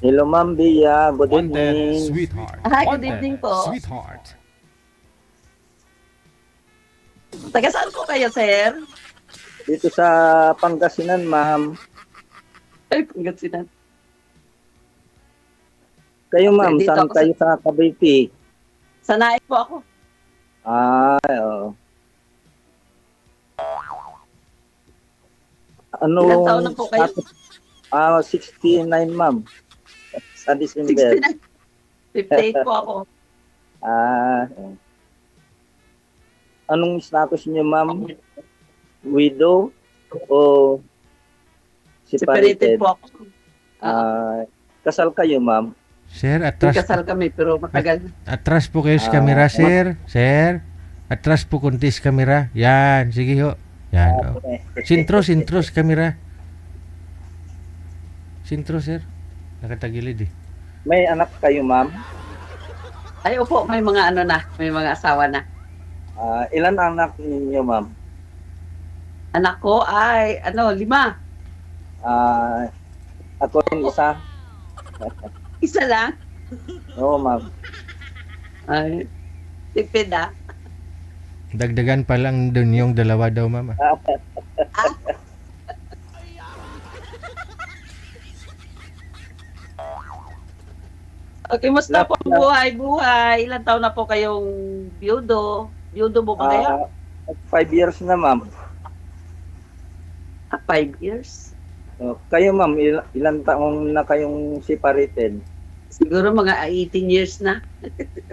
Hello, Ma'am Bia. Good Wanted, evening. sweetheart. Hi, good Wanted, evening po. sweetheart. Taga saan po kayo, sir? Dito sa Pangasinan, Ma'am. Ay, Pangasinan. Kayo, Okay, Ma'am, dito saan ako sa... kayo sa Cavite? Sa Naik po ako. Oo. Ilang taon na Anong po kayo? status? 69, Ma'am. Sa December. 69. 58 po ako. Ah, anong status niyo, Ma'am? Widow o Separated separated? po ako. Kasal kayo, Ma'am? Sir, atras, Kasal kami pero matagal na. atras po kayo sa kamera, sir. Sir, atras po kunti sa kamera. Yan, sige ho. Yan. Oh. Sintro sa kamera. Sintro, sir. Nakatagilid eh. May anak kayo, Ma'am? Ay, opo, may mga ano na, may mga asawa na. Ilan anak ninyo, Ma'am? Anak ko ay, 5. Ako yung isa. Isa lang. Oo, Ma'am. Ay, tipid ah. Dagdagan pa lang dun yung dalawa daw, mama. Okay, musta po ang buhay? Ilan taon na po kayong biyudo? Biyudo mo ba kayo? 5 years na, Ma'am. 5 years? Kayo, Ma'am, ilan taong na kayong separated? Siguro mga 18 years na.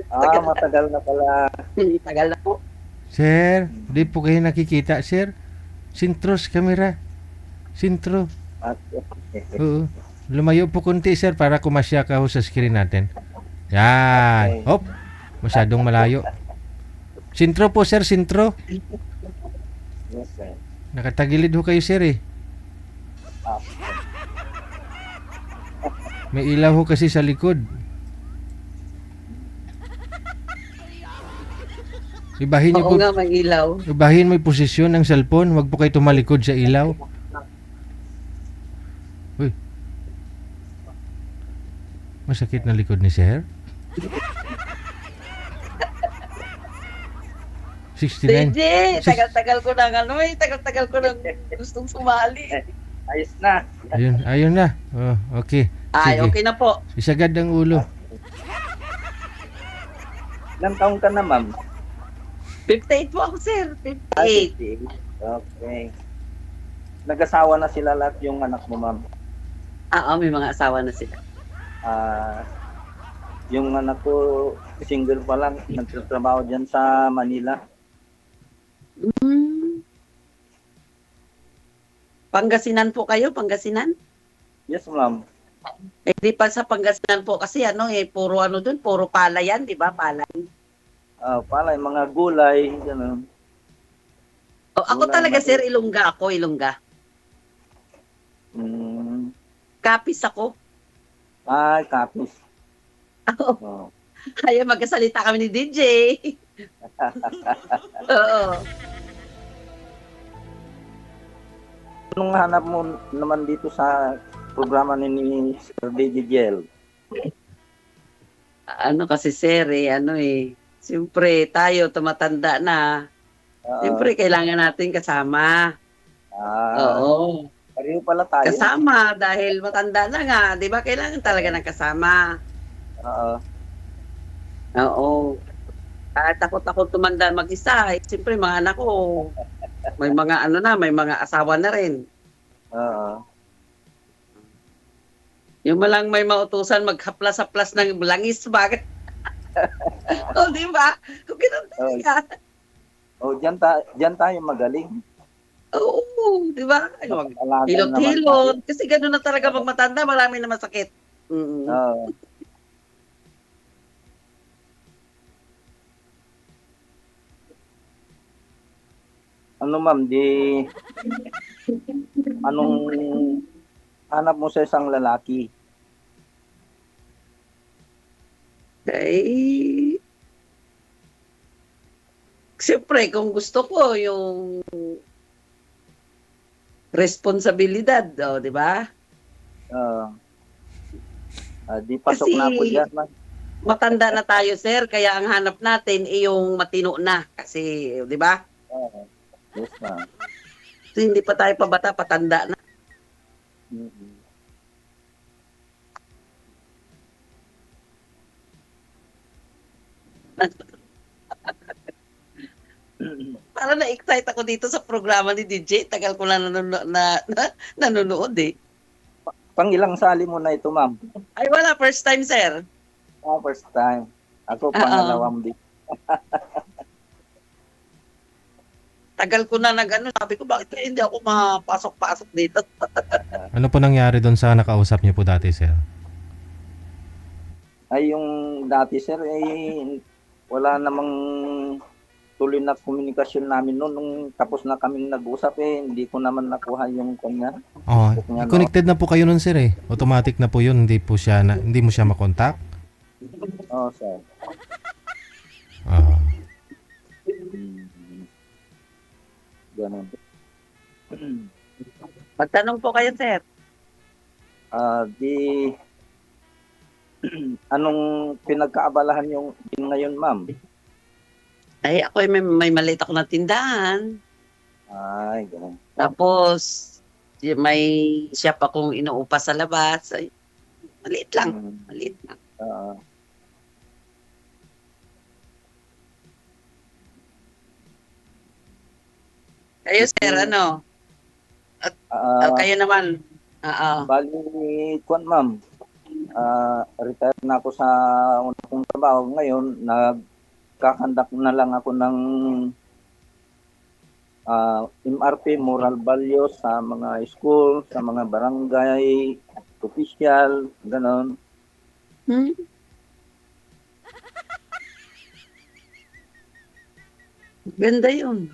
Matagal na pala. Tagal na po. Sir, di po kayo nakikita, sir. Sintro sa kamera. Sintro. Oo. Lumayo po kunti, sir, para kumasya ka ho sa screen natin. Yan. Hop. Masyadong malayo. Sintro po, sir. Sintro. Yes, sir. Nakatagilid ho kayo, sir, eh. May ilaw ho kasi sa likod. Ibahin niyo Oo po. nga, may ilaw. Ibahin mo yung posisyon ng cellphone. Huwag po kayo tumalikod sa ilaw. Uy. Masakit na likod ni sir. 69. DJ, tagal-tagal ko nang tagal-tagal ko nang gustong sumali. Ayos na. Ayun na. Oh, okay. Ay, Sige. okay na po. Isagad ang ulo. Ilang taong ka na, Ma'am? 58 po ako, sir. 58. Okay. Nag-asawa na sila lahat yung anak mo, Ma'am? May mga asawa na sila. Yung anak ko, single pa lang, nagtatrabaho dyan sa Manila. Pangasinan po kayo? Pangasinan? Yes, Ma'am. Di pa sa Pangasinan po kasi puro doon, puro palay yan, di ba? Palay. Palay, mga gulay, gano'n. Ako Gulay, talaga, mali. sir, Ilongga. Kapis ako. Ay, kapis. Oo. Kaya magkasalita kami ni DJ. Oo. Anong hanap mo naman dito sa programa ni Sir DJ Jel? Kasi, sir, siyempre tayo, tumatanda na. Siyempre, kailangan natin kasama. Oo. Pareho pala tayo. Kasama, dahil matanda na nga. Di ba? Kailangan talaga ng kasama. Oo. At takot tumanda mag-isa. Siyempre, mga anak ko, may mga may mga asawa na rin. Yung malang may mautusan maghaplas-haplas ng langis, bakit? Di ba? Kung ganun talaga. Diyan tayo magaling. Oo, di ba? Hilot-hilot. Kasi gano'n na talaga pag matanda, marami na masakit. Ma'am, anong hanap mo sa isang lalaki? Siyempre, kung gusto ko yung responsibilidad, di ba? Di pasok Kasi na ako dyan, ma'am. matanda na tayo, sir, kaya ang hanap natin ay yung matino na. Kasi, di ba? Yes, ma'am. So, hindi pa tayo pabata, patanda na. Mm-mm. Parang na-excite ako dito sa programa ni DJ. Tagal ko na nanonood eh. Pangilang sali mo na ito, ma'am? Ay, wala. First time, sir. First time. Ako, Oo. pangalawang di. Tagal ko na nag-ano. Sabi ko, bakit kaya hindi ako mapasok-pasok dito? Ano po nangyari doon sa nakausap niyo po dati, sir? Ay, yung dati, sir, wala namang tuloy na komunikasyon namin noon. Nung tapos na kaming nag-usap, hindi ko naman nakuha yung kanya. Oh, Nga, no? connected na po kayo nun, sir eh. Automatic na po yun. Hindi mo siya makontak. Oo, sir. Ah. Ganun. Magtanong po kayo, sir. Di anong pinagkaabalahan yung din ngayon, ma'am? Ay, ako ay may maliit ako na tindahan. Ay, ganun. Tapos, may shop akong inuupa sa labas. Ay, maliit lang. Maliit lang. Kayo, sir, ano? Kayo naman. Oo. Bali, kwan, ma'am. Retired na ako sa una kong trabaho. Ngayon, nagkakandak na lang ako ng MRP, moral values sa mga school, sa mga barangay, official, ganon. Hmm? Ganda yun.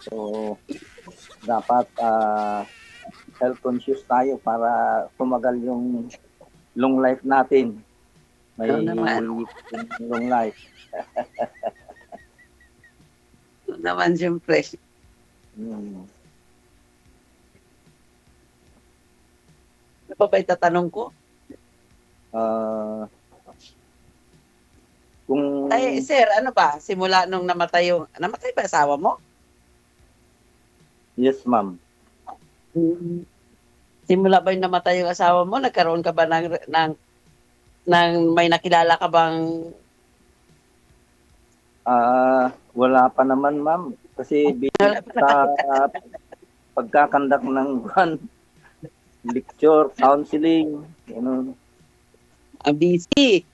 So, dapat health conscious tayo para tumagal yung long life natin. May Oo naman. long life. Oo naman, siyempre. Ano pa ba itatanong ko? Kung Ay, sir, ano ba? Simula nung namatay ba asawa mo? yes, ma'am. Simula ba yung namatay yung asawa mo? Nagkaroon ka ba ng may nakilala ka bang wala pa naman, ma'am. Kasi sa pagkakandak ng lecture, counseling, ganun. busy?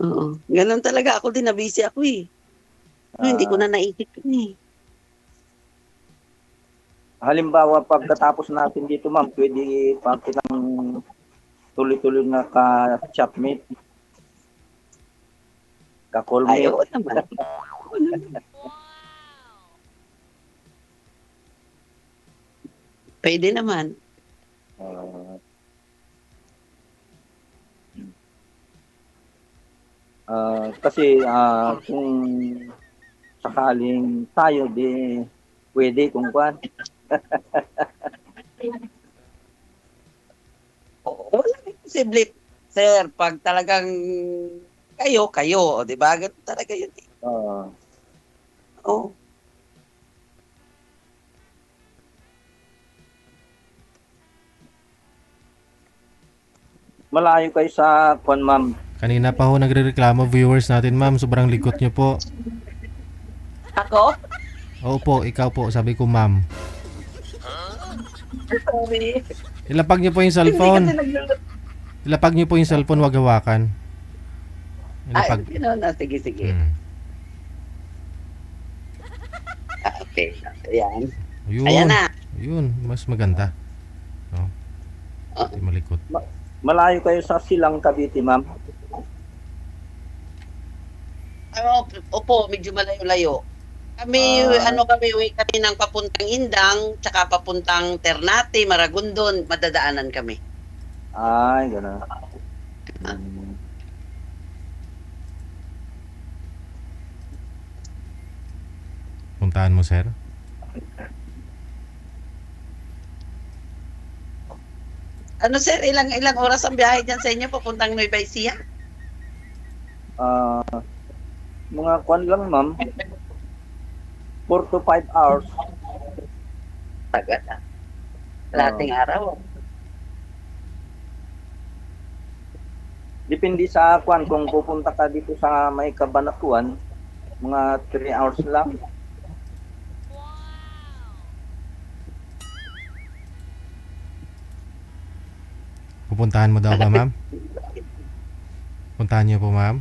Oo. Ganun talaga. Ako din, na-busy ako eh. Hindi ko na naisip yun eh. Halimbawa, pagkatapos natin dito, ma'am, pwede pa kitang tuloy-tuloy na ka-chatmate, Ay, ka-callmate. oo naman. Pwede naman. Kasi kung sakaling tayo, di pwede kung kwan. Wala imposible. Sir, pag talagang kayo, o, di ba? Ganun talaga yun. Oo. Malayo kayo sa kwan, ma'am. Kanina pa ho nagrereklamo viewers natin, ma'am. Sobrang likot niyo po. Ako? Opo, ikaw po. Sabi ko, ma'am. Sorry. Ilapag niyo po yung cellphone. Ilapag niyo po yung cellphone, wag hawakan. Ilapag. Ay, gano'n na. Sige. Okay. Ayan. Yun. Ayan na. Yun, mas maganda. No? Hindi malikot. Malayo kayo sa Silang, Cavite, ma'am. Opo, medyo malayo-layo. Kami, uwi kami ng papuntang Indang, tsaka papuntang Ternate, Maragondon, madadaanan kami. Ay, gano'n. pupuntahan mo, sir? Ano sir, ilang oras ang biyahe dyan sa inyo papuntang Nueva Ecija? Ah, mga kwan lang, ma'am. 4 to 5 hours. Tagal na. Lating araw. Depende sa kwan kung pupunta ka dito sa may Cabanatuan, mga 3 hours lang. Pupuntahan mo daw ba, ma'am? Puntahan niyo po, ma'am?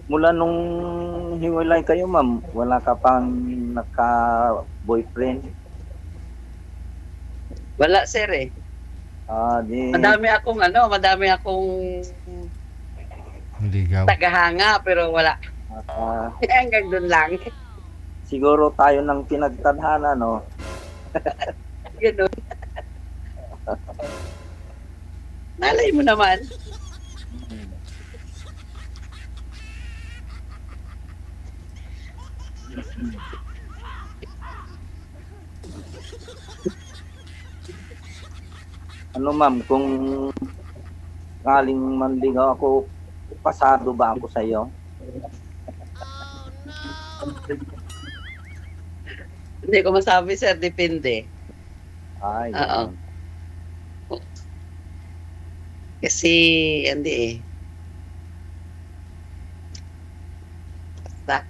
Mula nung hiwalay kayo, ma'am, wala ka pang naka-boyfriend. Wala sir eh. Madami akong Ligaw. tagahanga pero wala. Hanggang doon lang. Siguro tayo ng pinagtadhana, no? Ganun. Malay mo naman. Ano, ma'am, kung kaling manligaw ako, pasado ba ako sa iyo? Hindi ko masabi sir, depende. Ay, Oo. Kasi, hindi eh. Basta.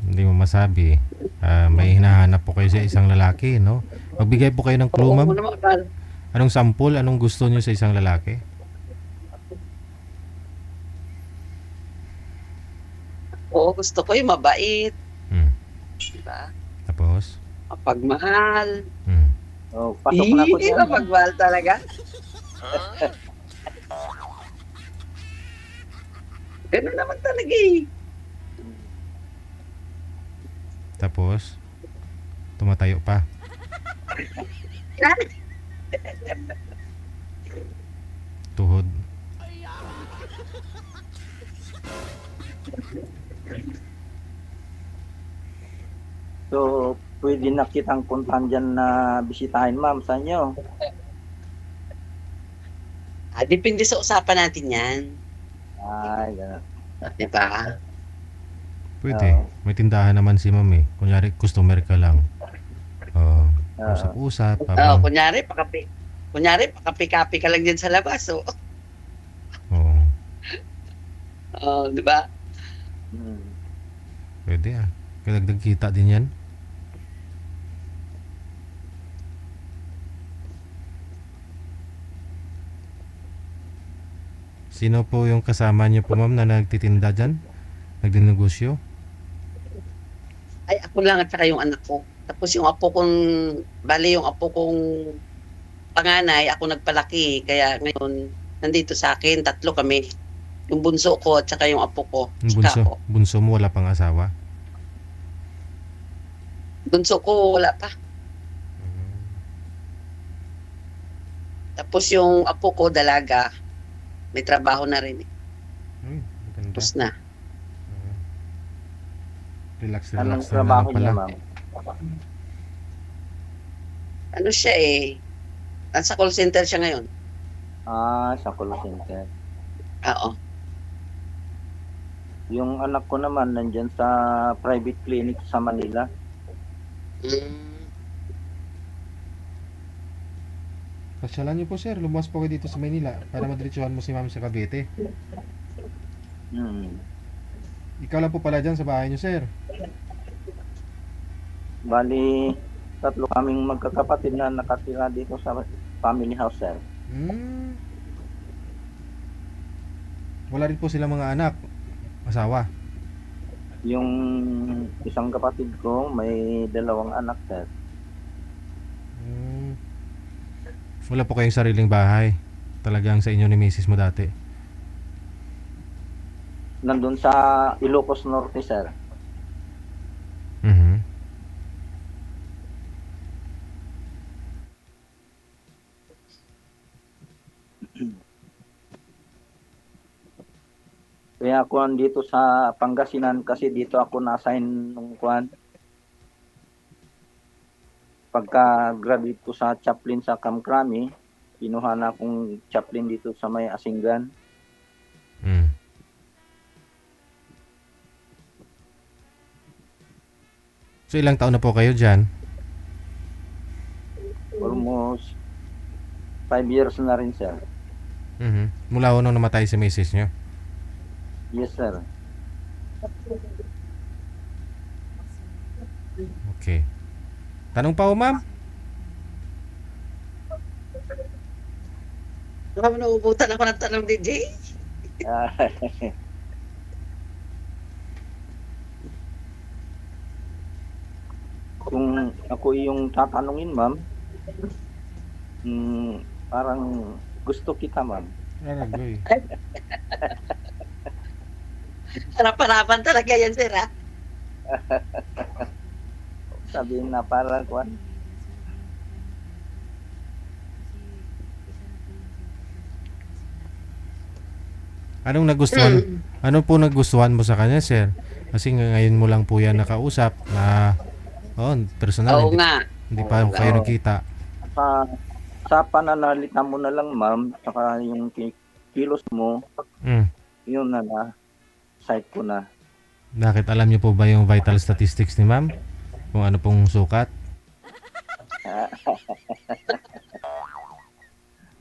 Hindi mo masabi. May hinahanap po kayo sa isang lalaki, no? Magbigay po kayo ng clue, Oo, ma'am. naman, Val. Anong sample? Anong gusto niyo sa isang lalaki? Oo, gusto ko yung mabait. Hmm. Diba? Tapos? Mapagmahal. Hmm. oh, pasok na ako dyan. Mapagmahal talaga. Ganun naman talaga eh. Tapos? Tumatayo pa. Tuhod. So, pwede na kitang puntahan dyan na bisitahin, ma'am, sa inyo. Depende sa usapan natin yan. Ay, gano'n. Diba? Pwede. Oo. May tindahan naman si ma'am eh. Kunyari, customer ka lang. Oo. Usap-usap. Oo, kunyari, pakapi-kapi ka lang dyan sa labas. So, Oo. diba? Hmm. Pwede ah. Kadagdag kita din yan. Sino po yung kasama niyo po, ma'am, na nagtitinda dyan? Nagdinegosyo? Ay, ako lang at saka yung anak ko. Tapos yung apo kong panganay, ako nagpalaki. Kaya ngayon, nandito sa akin, 3 kami. Yung bunso ko at saka yung apo ko. Yung Tsaka ako. bunso mo wala pang asawa? Bunso ko, wala pa. Tapos yung apo ko, dalaga. May trabaho na rin. Maganda. Tapos na. Relax Anong na lang trabaho pala. niya, ma'am? Ano siya eh. Nasa call center siya ngayon. Sa call center. Oo. Yung anak ko naman, nandyan sa private clinic sa Manila. Pasyalan niyo po, sir. Lumuwas po kayo dito sa Maynila para madiretsuhan mo si ma'am sa Cavite. Hmm. Ikaw lang po pala dyan sa bahay niyo, sir. Bali, 3 kaming magkakapatid na nakatira dito sa family house, sir. Wala rin po sila mga anak. Asawa. Yung isang kapatid ko, may 2 anak, sir. Wala po kayong sariling bahay. Talagang sa inyo ni Mrs. mo dati. Nandun sa Ilocos Norte, sir. Kaya ako andito sa Pangasinan kasi dito ako na-assign nung kuan. Pagka-graduate ko sa chaplain sa Kamkrami, kinuha na akong chaplain dito sa may Asinggan. Mm. So ilang taon na po kayo dyan? Almost 5 years na rin, sir. Mhm. Mula ho nung namatay si misis nyo? Yes, sir. Okay. Tanong pa ho, ma'am? Baka nauubutan ako ng tanong, DJ. Ah, Kung ako yung tatanungin, ma'am, parang gusto kita, ma'am. Aragoy. Harap-harapan talaga yan, sir, ha? Sabihin na parang kuan. Anong nagustuhan? Ano po nagustuhan mo sa kanya, sir? Kasi ngayon mo lang po yan nakausap na personal, Oo hindi, nga. hindi pa kayo Oo. nagkita. Sa pananalita mo na lang, ma'am, saka yung kilos mo, Mm. yun na site ko na. Bakit alam niyo po ba yung vital statistics ni ma'am? Kung ano pong sukat?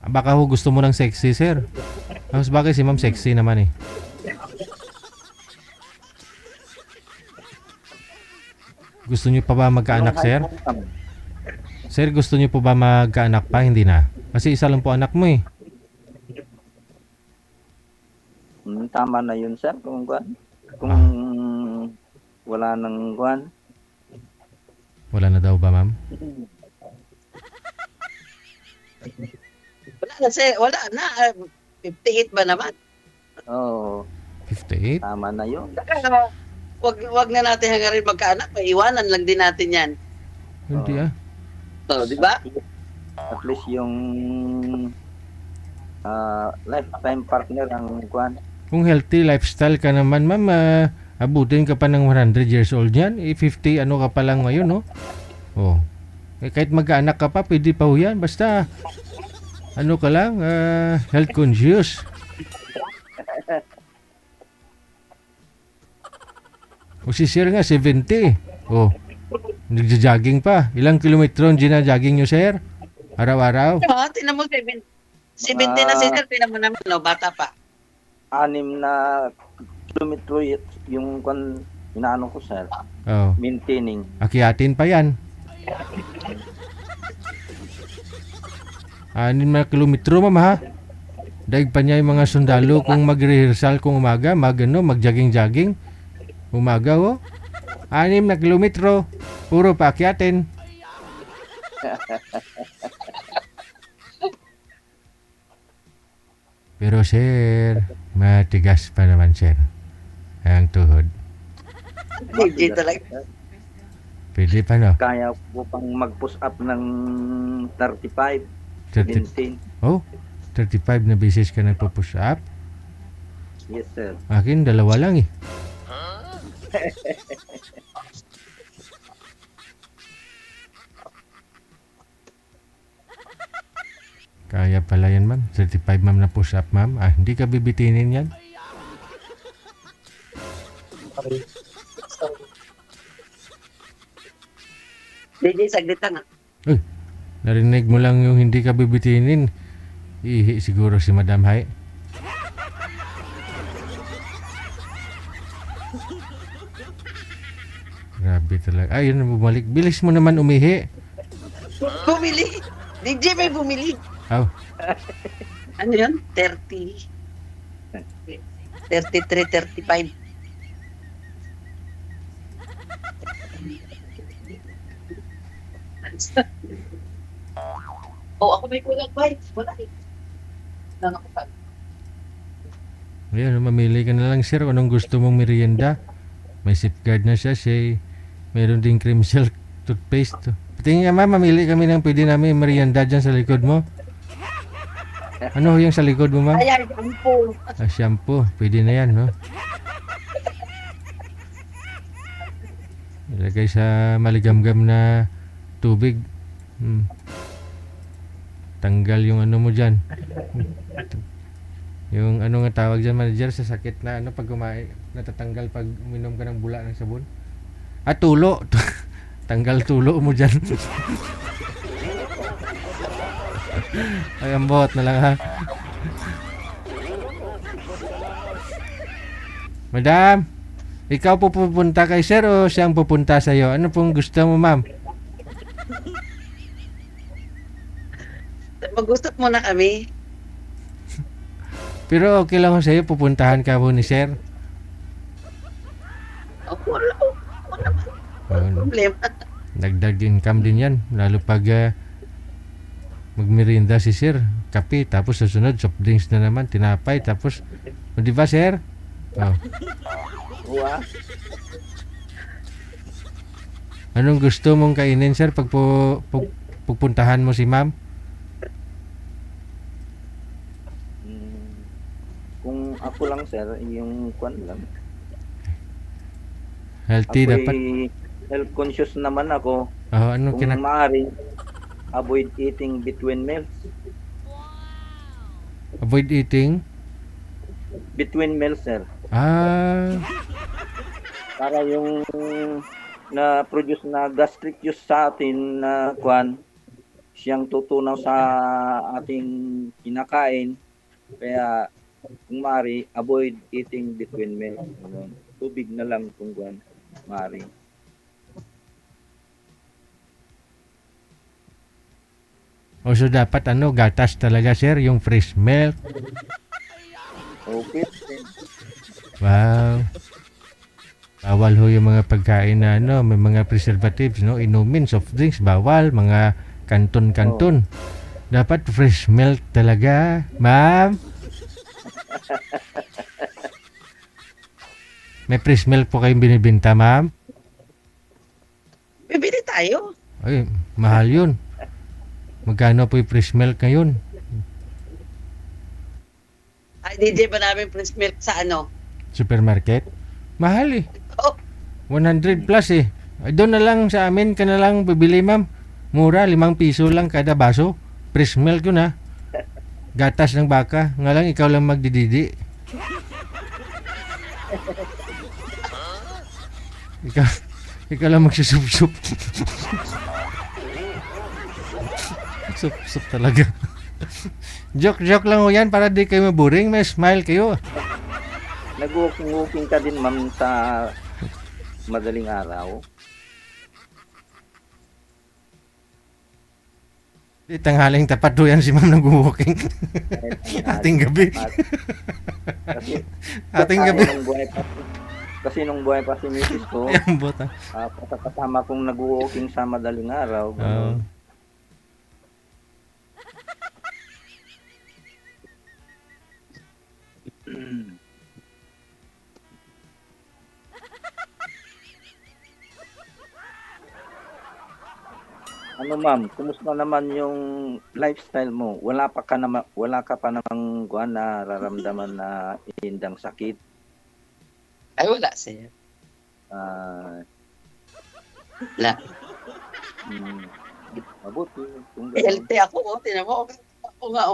Baka ho gusto mo ng sexy, sir. Mas bagay si ma'am sexy naman eh. Gusto niyo pa ba magkaanak, sir? Sir, gusto niyo po ba magkaanak pa? Hindi na. Kasi isa lang po anak mo eh. Tama na yun, sir, kung kuan. Kung wala nang kuan. Wala na daw ba, ma'am? Wala na, sir. Wala na. 58 ba naman? Oo, 58? tama na yun. Saka, wag na natin hangarin magkaanak. Iwanan lang din natin yan. Hindi ah. So, di ba? At least yung lifetime partner ang kuan. Kung healthy lifestyle ka naman, ma'am, abutin ka pa ng 100 years old yan. 50 ano ka pa lang ngayon, no? Oh. Kahit magkaanak ka pa, pwede pa ho yan. Basta, ano ka lang, health conscious. O si Sir nga, 70. Oh. Nagja-jogging pa. Ilang kilometro ang gina-jogging nyo, Sir? Araw-araw? Tinan mo, 70 na si sir. Tinan mo naman, no? Bata pa. 6 na kilometro yung kuan inaano ko, sir. Oh. Maintaining. Akyatin pa yan. 6 na kilometro, ma'am, ha? Daig pa niya yung mga sundalo kung mag-rehearsal kung umaga, mag-jogging-jogging. Umaga, oh. 6 na kilometro. Puro paakyatin. Pero, sir, matigas pa naman, sir. Ang tuhod. DJ talaga. Pwede pa, no? Kaya ko pang mag-push up ng 35, 30, 17. oh, 35 na beses ka nagpo-push up. Yes, sir. Akin, 2 lang eh. Kaya pala yan, ma'am. 35, ma'am, na push up, ma'am. Hindi ka bibitinin yan. DJ, saglit lang. Narinig mo lang yung hindi ka bibitinin. Ihi siguro si Madam Hai. Grabe talaga. Ay, yun, bumalik. Bilis mo naman umihi. Bumili. DJ may bumili. Aw, Ano yun? 30. 33, 35. Ako may kulang pa. Wala eh. Lang ako pa. ayan, mamili ka na lang, sir, kung anong gusto mong merienda. May safeguard na siya, meron ding cream silk toothpaste. Tingin nga, ma'am, mamili kami ng pwede namin merienda dyan sa likod mo. Ano yung sa likod mo, ma'am? Ayan, shampoo. Shampoo. Pwede na yan, no? Ilagay sa maligamgam na tubig. Tanggal yung ano mo dyan. Yung ano nga tawag dyan, manager, sa sakit na ano pag natatanggal pag uminom ka ng bula ng sabon. Tulo. Tanggal tulo mo dyan. Ay, ambot na lang, ha. Madam, ikaw po pupunta kay sir o siyang pupunta sa iyo? Ano pong gusto mo, ma'am? Mag-usap muna kami. Pero okay lang ho sa iyo, pupuntahan ka po ni sir. Wala problema. Dagdag income din yan. Lalo pag magmerienda si sir, kape, tapos susunod, soft drinks na naman, tinapay, tapos, di ba sir? Oh. Uwa. Anong gusto mong kainin sir pag pupuntahan mo si ma'am? Kung ako lang sir, yung kwan lang. Healthy Ako'y dapat. health conscious naman ako. Ano Kung maaari, avoid eating between meals. avoid eating? Between meals, sir. Para yung na-produce na gastric juice sa atin na kwan, siyang tutunaw sa ating kinakain. Kaya kung maaari, avoid eating between meals. Tubig na lang kung kwan, maaari. So dapat gatas talaga sir, yung fresh milk. Okay. Wow. Bawal ho yung mga pagkain na may mga preservatives, no? Inumin, soft drinks, bawal, mga kanton-kanton. Dapat fresh milk talaga, ma'am. May fresh milk po kayong binibenta, ma'am? Bibili tayo. Ay, mahal yun. Magkano po yung fresh milk ngayon? Ay, DJ ba namin fresh milk sa Supermarket? Mahal eh. Oh, 100 plus eh. Ay, doon na lang sa amin ka na lang bibili, ma'am. Mura, 5 piso lang kada baso. Fresh milk yun, ha. Gatas ng baka. Nga lang, ikaw lang magdididi. ikaw lang magsusup-sup. Sup talaga. Joke lang ho yan para di kayo maboring. May smile kayo. Nag-walking ka din, ma'am, sa madaling araw. Di tanghaling tapat do yan si ma'am nag-walking. Ating gabi. Kasi, Ating gabi. Kasi nung buhay pa si Mrs. ko, Ayan, bota. kasama kong nag-walking sa madaling araw. Ano ma'am, kumusta naman yung lifestyle mo? Wala ka pa namang nararamdaman na indang sakit? ay wala sir. Wala. Mabuti. Kung ganun. Healthy ako, tinan mo. Ako nga,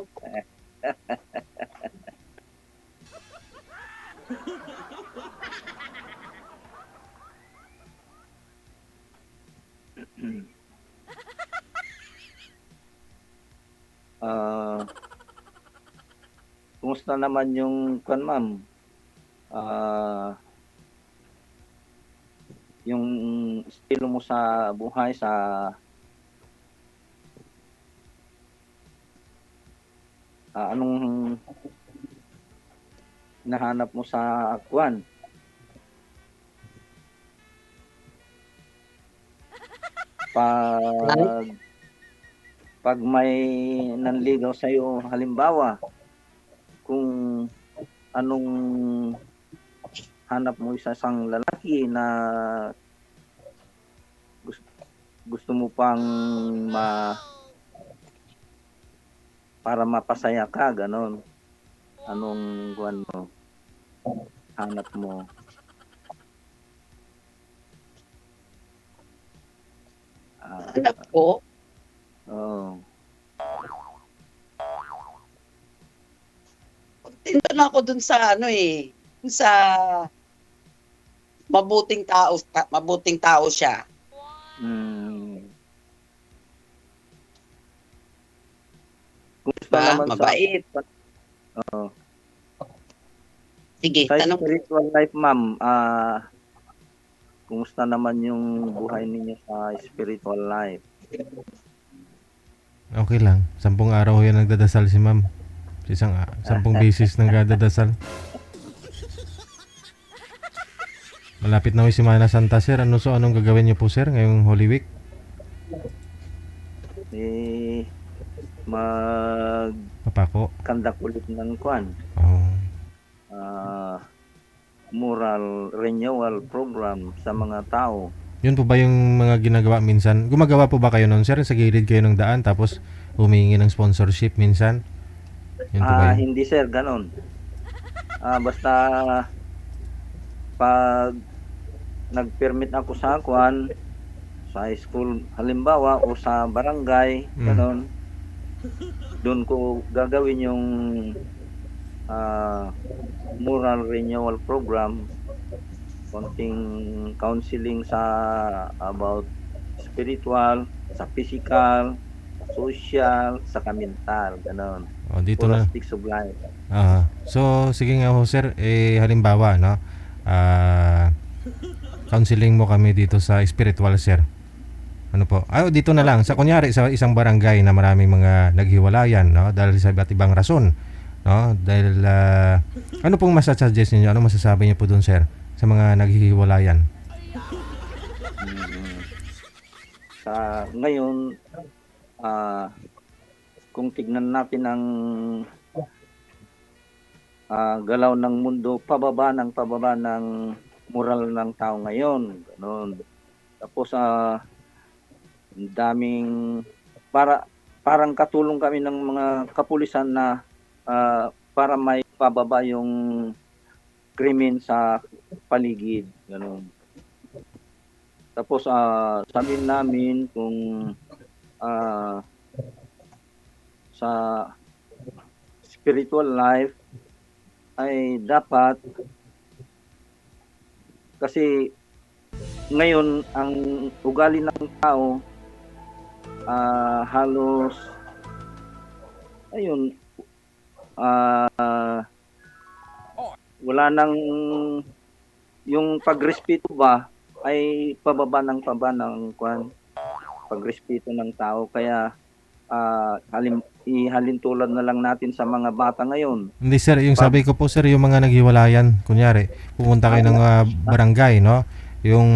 Kumusta naman yung ma'am? Yung estilo mo sa buhay sa anong nahanap mo sa kwan? Pag may nanligaw sa iyo, halimbawa, kung anong hanap mo isang lalaki na gusto mo pang para mapasaya ka, ganon. Anong kuan mo? Hanap mo? Anak ko, Oo. tinda na ako dun sa ano eh, dun sa mabuting tao siya. Mm. Kumusta Ba? naman Mabait. Oo. Sige, Sa tanong. spiritual life, ma'am, kumusta naman yung buhay ninyo sa spiritual life? Okay lang. 10 araw yan nagdadasal si ma'am. Sa 10 beses nang dadasal. Malapit na yung Semana Santa, sir. Anong gagawin niyo po, sir, ngayong Holy Week? Magkandak Papako. ulit ng kuan. Oh. Moral renewal program sa mga tao. Yun po ba yung mga ginagawa minsan? Gumagawa po ba kayo nun, sir? Sa gilid kayo ng daan tapos humingi ng sponsorship minsan? Yun po ba yun? Hindi sir, ganon. Basta pag nag-permit ako sa kuan, sa school halimbawa o sa barangay, ganon, doon ko gagawin yung moral renewal program, konting counseling sa about spiritual, sa physical, social, sa mental, ganon. Oh, dito na. Holistic of life. So, sige nga ho, sir. Halimbawa, no? Counseling mo kami dito sa spiritual, sir. Ano po? Dito na lang. Kunyari, sa isang barangay na maraming mga naghiwalayan, no? Dahil sa iba't ibang rason. No? Dahil, ano pong masasuggest niyo? Ano masasabi niyo po dun, sir? Sa mga naghihiwalayan? Ngayon, kung tignan natin ang galaw ng mundo, pababa ng moral ng tao ngayon. Ganun. Tapos, daming, parang katulong kami ng mga kapulisan na para may pababa yung krimen sa paligid. Ganun. Tapos, sabihin namin kung sa spiritual life ay dapat, kasi ngayon ang ugali ng tao halos ayun, wala nang yung pagrespeto ba ay pababa ng pagrespeto ng tao, kaya ihalintulad na lang natin sa mga bata ngayon. Hindi, sir, yung sabi ko po, sir, yung mga naghiwalayan, kunyari, pumunta kayo ng barangay, no? Yung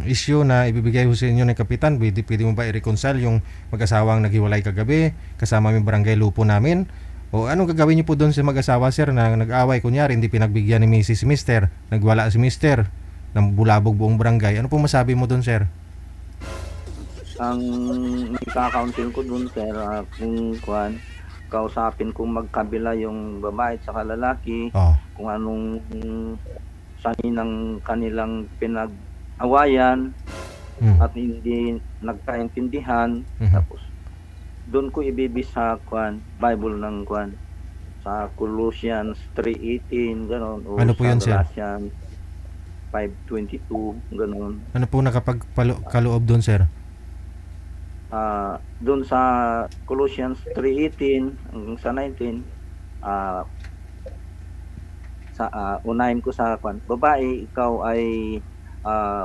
issue na ibibigay ho sa inyo ng kapitan, pwede mo ba i-reconcile yung mag-asawang naghiwalay kagabi, kasama yung barangay lupo namin? O anong gagawin niyo po doon sa mag-asawa, sir, na nag-away, kunyari, hindi pinagbigyan ni Mrs. Mister, nagwala si Mister, nang bulabog buong barangay? Ano po masabi mo doon, sir? Ang ika-counsel ko dun, sir, kung kausapin kung magkabila yung babae at saka lalaki, kung anong sani ng kanilang pinag-awayan at hindi nagkaintindihan, tapos doon ko ibibis sa Bible ng sa Colossians 3:18, gano'n, o ano po yun, sir? Galatians 5:22, gano'n. Ano po nakapagkaloob doon, sir? Doon sa Colossians 3:18 hanggang sa 19, unahin ko sa babae, ikaw ay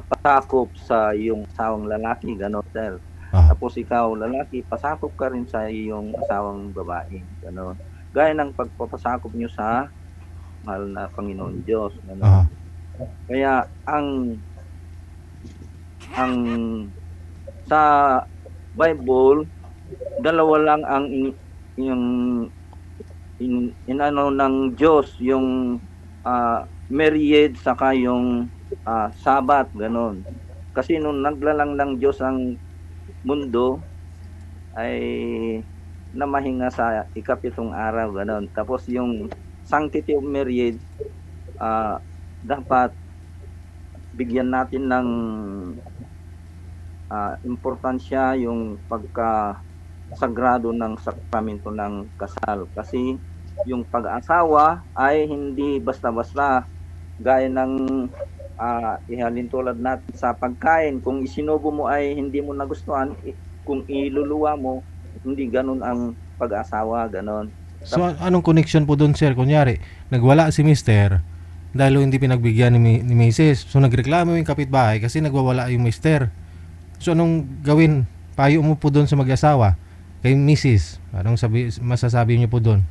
pasakop sa iyong asawang lalaki, gano'n, sir. Tapos ikaw lalaki, pasakop ka rin sa iyong asawang babae, gano'n. Gaya ng pagpapasakop nyo sa mahal na Panginoon Diyos, gano'n. Kaya ang sa Bible, dalawa lang ang inano ng Diyos, yung marriage saka yung Sabat, ganon. Kasi nung naglalang ng Diyos ang mundo, ay na mahinga sa ikapitong araw, ganon. Tapos yung sanctity of marriage, dapat bigyan natin ng importansya yung pagka-sagrado ng sakramento ng kasal. Kasi yung pag-asawa ay hindi basta-basta, gaya ng ihalin tulad natin sa pagkain. Kung isinubo mo ay hindi mo nagustuhan, kung iluluwa mo, hindi ganun ang pag-asawa, ganon. So anong connection po doon, sir? Kunyari, nagwala si mister dahil hindi pinagbigyan ni Mrs. So nagreklamo yung kapitbahay kasi nagwawala yung mister. So anong gawin? Payo mo po doon sa mag-asawa kay Mrs. Anong masasabi niyo po doon?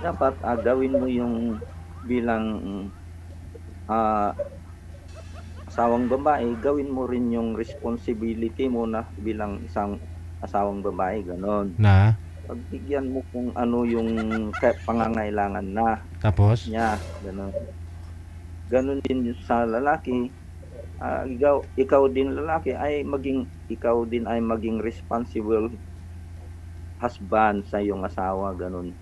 Dapat gawin mo yung bilang asawang babae, gawin mo rin yung responsibility mo na bilang isang asawang babae, ganon. Na? Pagbigyan mo kung ano yung pangangailangan na Tapos? niya, ganon. Ganon din sa lalaki. Ikaw din lalaki ikaw din ay maging responsible husband sa iyong asawa, ganon.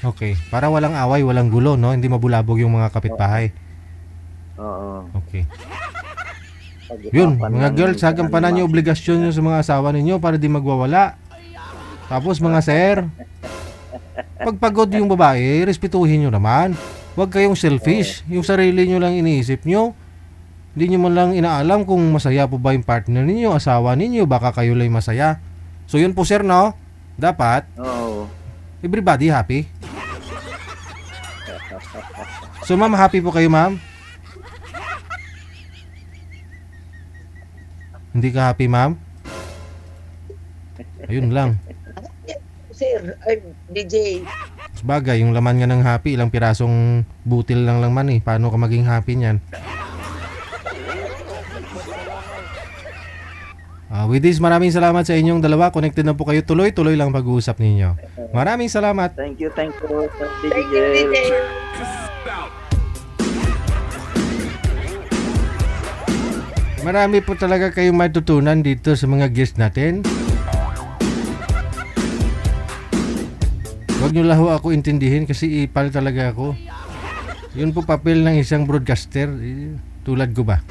Okay. Para walang away, walang gulo, no? Hindi mabulabog yung mga kapitbahay. Oo. Okay. Yun, mga girls, hagampanan niyo obligasyon niyo sa mga asawa ninyo para di magwawala. Tapos mga sir, pagpagod yung babae, respetuhin niyo naman. Huwag kayong selfish. Yung sarili niyo lang iniisip niyo. Hindi niyo man lang inaalam kung masaya po ba yung partner ninyo, asawa ninyo, baka kayo lang masaya. So yun po sir, no? Dapat Oo. everybody happy. So ma'am, happy po kayo ma'am? Hindi ka happy ma'am? Ayun lang. Sir, DJ, Sabagay, yung laman nga ng happy, ilang pirasong butil lang man eh. Paano ka maging happy niyan? With this, maraming salamat sa inyong dalawa. Connected na po kayo. Tuloy-tuloy lang pag-uusap ninyo. Maraming salamat. Thank you, thank DJ. you, DJ. Marami po talaga kayong matutunan dito sa mga guest natin. Huwag nyo lang ho ako intindihin kasi ipal talaga ako. Yun po papel ng isang broadcaster. Tulad ko ba?